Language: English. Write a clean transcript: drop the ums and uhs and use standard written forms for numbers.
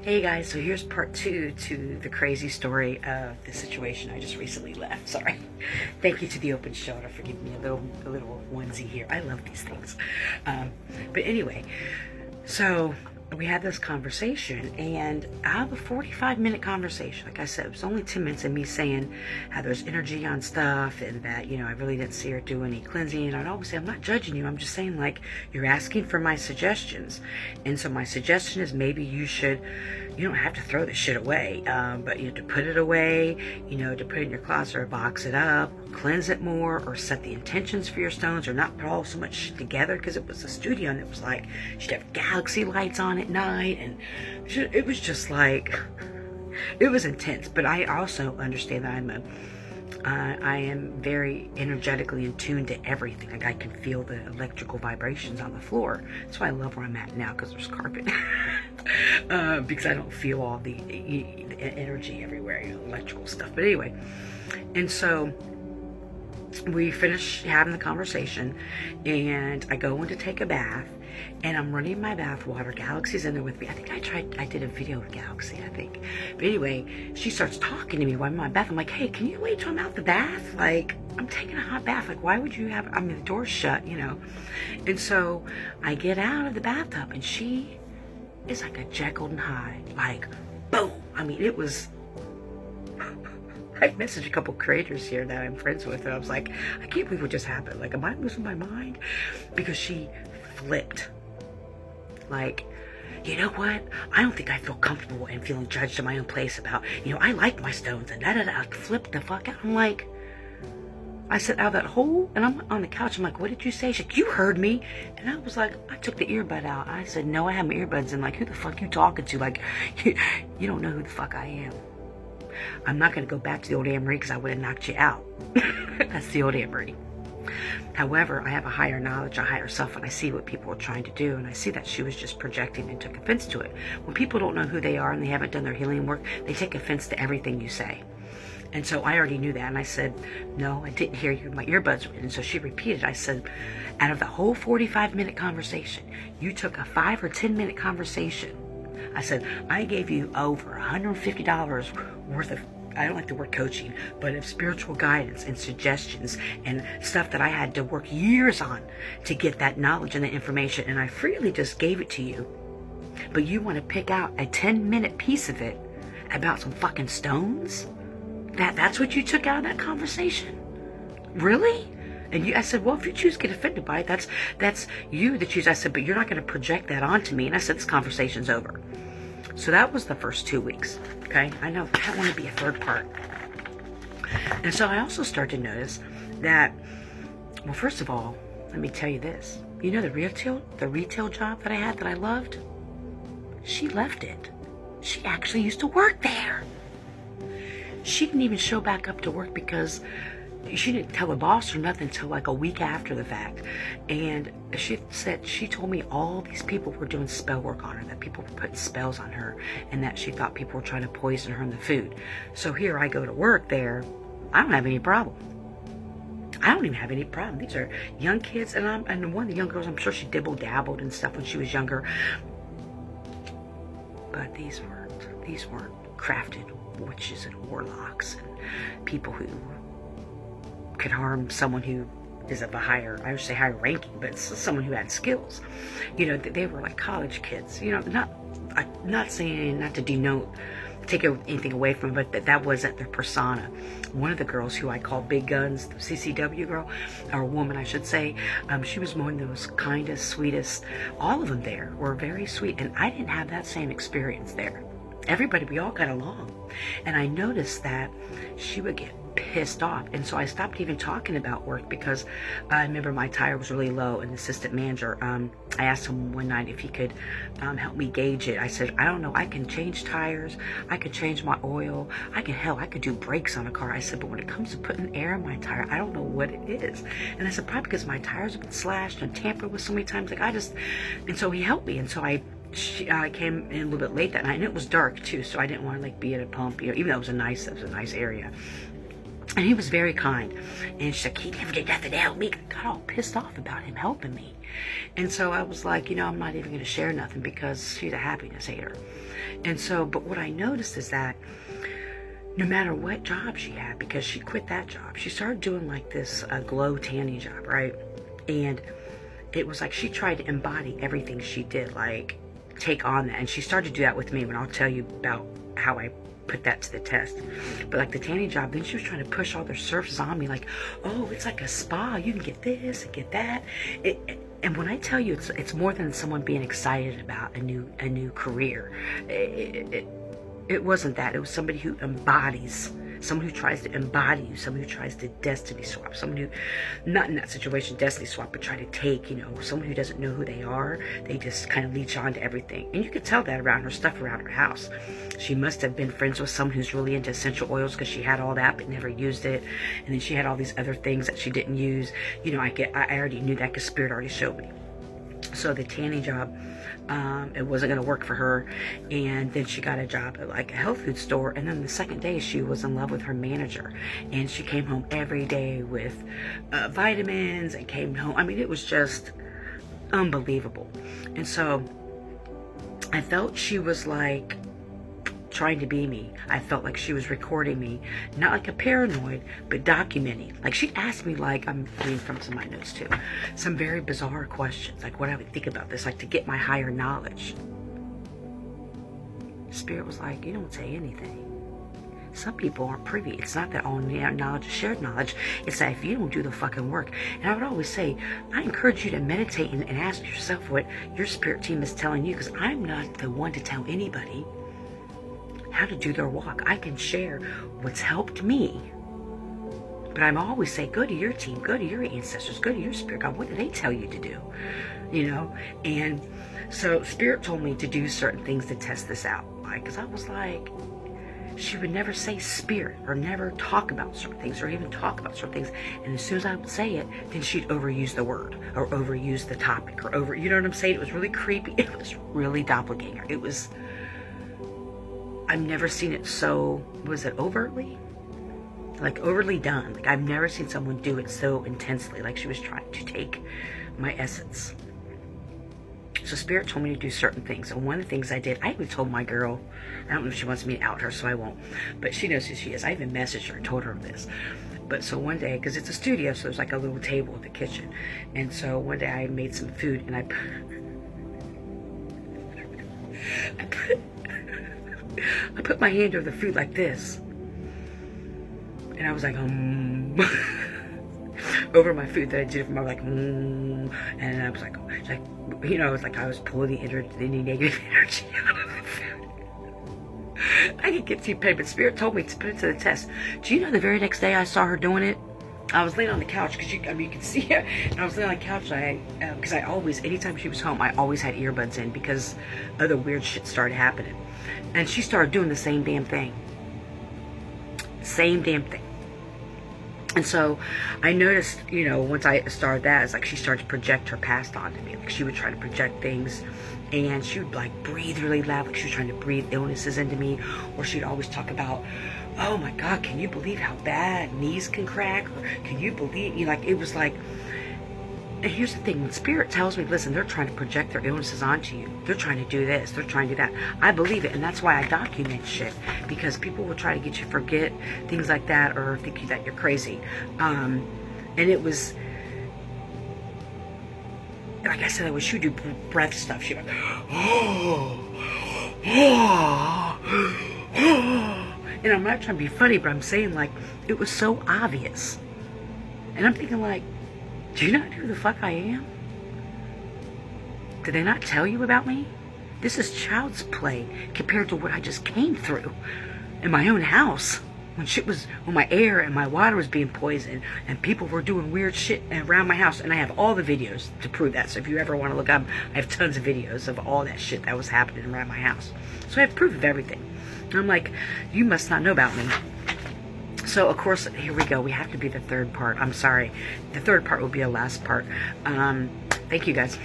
Hey guys, so here's part two to the crazy story of the situation I just recently left. Sorry. Thank you to the open shoulder for giving me a little onesie here. I love these things. But anyway, so we had this conversation, and out of a 45-minute conversation, like I said, it was only 10 minutes of me saying how there's energy on stuff and that, I really didn't see her do any cleansing. And I'd always say, I'm not judging you. I'm just saying, like, you're asking for my suggestions. And so my suggestion is maybe you don't have to throw this shit away, but to put it away, to put it in your closet or box it up, cleanse it more, or set the intentions for your stones, or not put all so much shit together, because it was a studio and it was like she'd have galaxy lights on at night, and it was just like, it was intense. But I also understand that I am very energetically in tune to everything. Like, I can feel the electrical vibrations on the floor. That's why I love where I'm at now, because there's carpet. Because I don't feel all the energy everywhere, electrical stuff. But anyway, and so we finish having the conversation, and I go in to take a bath, and I'm running my bath water. Galaxy's in there with me. I think I did a video with Galaxy, I think. But anyway, she starts talking to me while I'm in my bath. I'm like, hey, can you wait till I'm out the bath? Like, I'm taking a hot bath. Like, why would you have, the door's shut, And so I get out of the bathtub, and she is like a Jekyll and Hyde. Like, boom. It was... I messaged a couple creators here that I'm friends with, and I was like, I can't believe what just happened. Like, am I losing my mind? Because she flipped. Like, you know what? I don't think I feel comfortable and feeling judged in my own place about, I like my stones and da-da-da. I flipped the fuck out. I'm like, I said, out of that hole, and I'm on the couch. I'm like, what did you say? She's like, you heard me. And I was like, I took the earbud out. I said, no, I have my earbuds in. Like, who the fuck you talking to? Like, you don't know who the fuck I am. I'm not going to go back to the old Anne-Marie, because I would have knocked you out. That's the old Anne-Marie. However, I have a higher knowledge, a higher self, and I see what people are trying to do, and I see that she was just projecting and took offense to it. When people don't know who they are and they haven't done their healing work, they take offense to everything you say. And so I already knew that, and I said, no, I didn't hear you. My earbuds were in. And so she repeated. I said, out of the whole 45-minute conversation, you took a 5 or 10-minute conversation. I said, I gave you over $150 worth of, I don't like the word coaching, but of spiritual guidance and suggestions and stuff that I had to work years on to get that knowledge and that information. And I freely just gave it to you. But you want to pick out a 10-minute piece of it about some fucking stones? That's what you took out of that conversation? Really? And I said, well, if you choose to get offended by it, that's you that choose. I said, but you're not going to project that onto me. And I said, this conversation's over. So that was the first 2 weeks. Okay? I know, I don't want to be a third part. And so I also started to notice that, well, first of all, let me tell you this. The retail job that I had that I loved, she left it. She actually used to work there. She didn't even show back up to work because she didn't tell the boss or nothing until like a week after the fact. And she told me all these people were doing spell work on her, that people were putting spells on her, and that she thought people were trying to poison her in the food. So here I go to work there. I don't have any problem. I don't even have any problem. These are young kids, and one of the young girls, I'm sure she dibble-dabbled and stuff when she was younger. But these weren't crafted witches and warlocks and people who could harm someone who is of a higher, I would say higher ranking, but it's someone who had skills. They were like college kids. Not saying, not to denote, take anything away from it, but that wasn't their persona. One of the girls who I call Big Guns, the CCW girl, or woman I should say, she was one of those kindest, sweetest. All of them there were very sweet, and I didn't have that same experience there. Everybody, we all got along. And I noticed that she would get pissed off. And so I stopped even talking about work, because I remember my tire was really low, and the assistant manager, I asked him one night if he could help me gauge it. I said, I don't know, I can change tires, I could change my oil, I could do brakes on a car. I said, but when it comes to putting air in my tire, I don't know what it is. And I said, probably because my tires have been slashed and tampered with so many times. And so he helped me. And so I came in a little bit late that night, and it was dark too, so I didn't want to be at a pump, even though it was a nice area. And he was very kind. And she's like, he never did nothing to help me. I got all pissed off about him helping me. And so I was like, you know, I'm not even going to share nothing because she's a happiness hater. And so, but what I noticed is that no matter what job she had, because she quit that job, she started doing like this glow tanning job, right? And it was like she tried to embody everything she did, like take on that. And she started to do that with me, when I'll tell you about how I put that to the test. But like the tanning job, then she was trying to push all their services on me, like, oh, it's like a spa, you can get this and get that. And when I tell you, it's more than someone being excited about a new career. It wasn't that. It was somebody who embodies, someone who tries to embody you, someone who tries to destiny swap, someone who, not in that situation destiny swap, but try to take, you know, someone who doesn't know who they are. They just kind of leech on to everything. And you could tell that around her stuff around her house. She must have been friends with someone who's really into essential oils, because she had all that but never used it. And then she had all these other things that she didn't use. You know, I already knew that because Spirit already showed me. So the tanning job, it wasn't going to work for her. And then she got a job at like a health food store. And then the second day she was in love with her manager. And she came home every day with vitamins and came home. I mean, it was just unbelievable. And so I felt she was like trying to be me. I felt like she was recording me, not like a paranoid, but documenting. Like she'd ask me, like, I'm reading from some of my notes too, some very bizarre questions, like what I would think about this, like to get my higher knowledge. Spirit was like, you don't say anything. Some people aren't privy. It's not that all knowledge is shared knowledge. It's that if you don't do the fucking work. And I would always say, I encourage you to meditate and ask yourself what your spirit team is telling you, because I'm not the one to tell anybody how to do their walk. I can share what's helped me, but I'm always say, go to your team, go to your ancestors, go to your spirit God. What do they tell you to do? You know? And so Spirit told me to do certain things to test this out. Like, because I was like, she would never say spirit or never talk about certain things or even talk about certain things. And as soon as I would say it, then she'd overuse the word or overuse the topic or you know what I'm saying? It was really creepy. It was really doppelganger. It was, I've never seen it so, was it overtly? Like overly done. Like I've never seen someone do it so intensely. Like she was trying to take my essence. So Spirit told me to do certain things. And one of the things I did, I even told my girl, I don't know if she wants me to out her, so I won't. But she knows who she is. I even messaged her and told her this. But so one day, because it's a studio, so there's like a little table in the kitchen. And so one day I made some food and I put my hand over the food like this. And I was like, over my food that I did from my like, and I was like, you know, it was like I was pulling any negative energy out of the food. I could get too paid, but Spirit told me to put it to the test. Do you know the very next day I saw her doing it? I was laying on the couch because you can see it. And I was laying on the couch, because I always, anytime she was home, I always had earbuds in because other weird shit started happening. And she started doing the same damn thing. Same damn thing. And so I noticed, you know, once I started that, it's like she started to project her past onto me. Like she would try to project things and she would like breathe really loud, like she was trying to breathe illnesses into me. Or she'd always talk about, oh my God, can you believe how bad knees can crack? Or can you believe, you know, like it was like, and here's the thing, when Spirit tells me, listen, they're trying to project their illnesses onto you. They're trying to do this, they're trying to do that. I believe it, and that's why I document shit. Because people will try to get you to forget things like that or think that you're crazy. And it was, like I said, she would do breath stuff. She would, and I'm not trying to be funny, but I'm saying like, it was so obvious. And I'm thinking like, do you not know who the fuck I am? Did they not tell you about me? This is child's play compared to what I just came through in my own house. When my air and my water was being poisoned and people were doing weird shit around my house. And I have all the videos to prove that. So if you ever want to look up, I have tons of videos of all that shit that was happening around my house. So I have proof of everything. And I'm like, you must not know about me. So, of course, here we go. We have to be the third part. I'm sorry. The third part will be the last part. Thank you, guys.